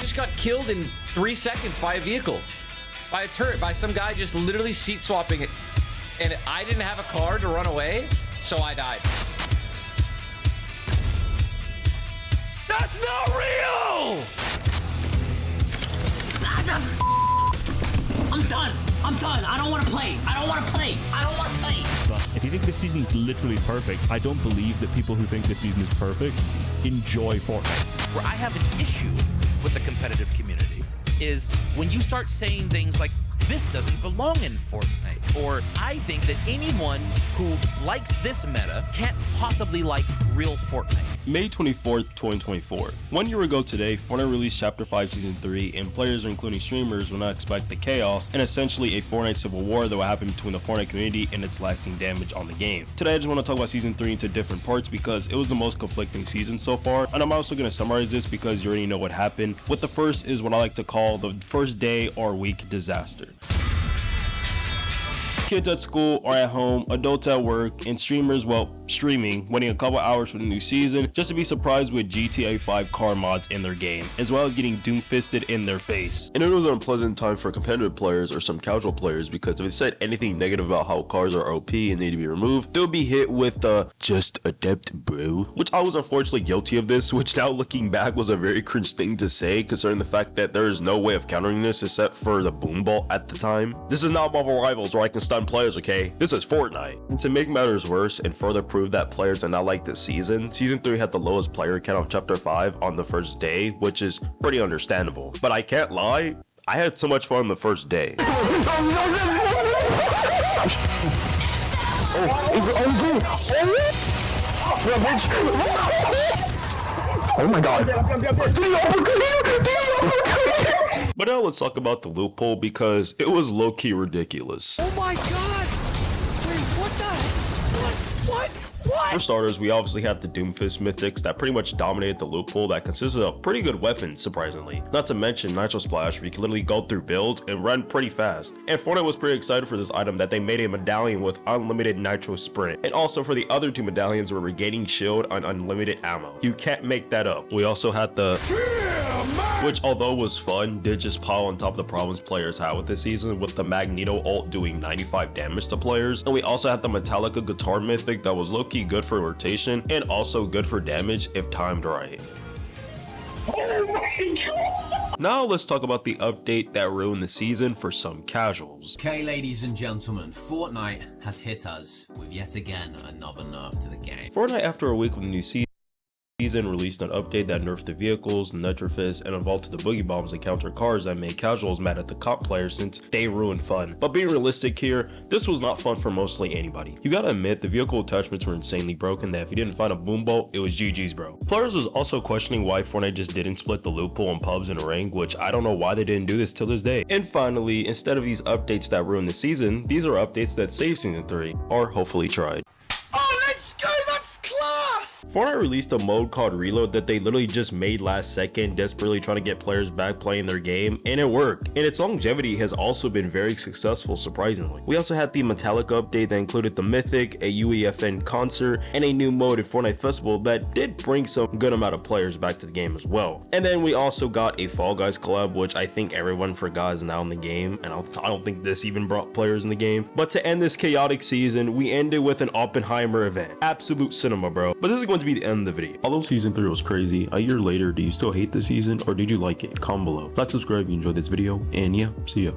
just got killed in 3 seconds by a vehicle, by a turret, by some guy just literally seat swapping it. And I didn't have a car to run away, so I died. That's not real! I'm done. I'm done. I don't want to play. I don't want to play. I don't want to play. If you think this season is literally perfect, I don't believe that people who think this season is perfect enjoy Fortnite. Where I have an issue with the competitive community is when you start saying things like, this doesn't belong in Fortnite, or I think that anyone who likes this meta can't possibly like real Fortnite. May 24th, 2024. 1 year ago today, Fortnite released Chapter 5 Season 3, and players, including streamers, will not expect the chaos and essentially a Fortnite civil war that will happen between the Fortnite community and its lasting damage on the game. Today I just want to talk about Season 3 into different parts because it was the most conflicting season so far, and I'm also going to summarize this because you already know what happened. With the first is what I like to call the first day or week disaster. Kids at school or at home, adults at work, and streamers, well, streaming, waiting a couple hours for the new season just to be surprised with GTA 5 car mods in their game, as well as getting doom-fisted in their face. And it was an unpleasant time for competitive players or some casual players because if they said anything negative about how cars are OP and need to be removed, they'll be hit with just adept bro, which I was unfortunately guilty of this, which now looking back was a very cringe thing to say concerning the fact that there is no way of countering this except for the boom ball at the time. This is not Marvel Rivals where I can stun players, okay? This is Fortnite. And to make matters worse and further prove that players are not like this season, Season 3 had the lowest player count of Chapter 5 on the first day, which is pretty understandable. But I can't lie, I had so much fun the first day. Oh my god. But now let's talk about the loophole because it was low-key ridiculous. Oh my god! Wait, what the heck? What? For starters, we obviously had the Doomfist mythics that pretty much dominated the loophole that consisted of pretty good weapons, surprisingly. Not to mention Nitro Splash, where you can literally go through builds and run pretty fast. And Fortnite was pretty excited for this item that they made a medallion with unlimited Nitro Sprint. And also for the other two medallions were regaining shield and unlimited ammo. You can't make that up. We also had the which, although was fun, did just pile on top of the problems players had with this season, with the Magneto ult doing 95 damage to players. And we also had the Metallica guitar mythic that was low-key good for rotation and also good for damage if timed right. Oh my god! Now let's talk about the update that ruined the season for some casuals. Okay, ladies and gentlemen, Fortnite has hit us with yet again another nerf to the game. Fortnite, after a week with the new season, released an update that nerfed the vehicles, Nitrofist, and evolved the boogie bombs and counter cars that made casuals mad at the comp players since they ruined fun. But being realistic here, this was not fun for mostly anybody. You gotta admit, the vehicle attachments were insanely broken that if you didn't find a boom bolt, it was GG's bro. Players was also questioning why Fortnite just didn't split the loophole in pubs and ring, which I don't know why they didn't do this till this day. And finally, instead of these updates that ruined the season, these are updates that saved Season 3, or hopefully tried. Fortnite released a mode called Reload that they literally just made last second, desperately trying to get players back playing their game, and it worked. And its longevity has also been very successful, surprisingly. We also had the Metallica update that included the Mythic, a UEFN concert, and a new mode in Fortnite Festival that did bring some good amount of players back to the game as well. And then we also got a Fall Guys collab, which I think everyone forgot is now in the game, and I don't think this even brought players in the game. But to end this chaotic season, we ended with an Oppenheimer event. Absolute cinema, bro. But this is going to be the end of the video. Although Season 3 was crazy, a year later, do you still hate the season or did you like it? Comment below. Like, subscribe if you enjoyed this video, and yeah, see ya.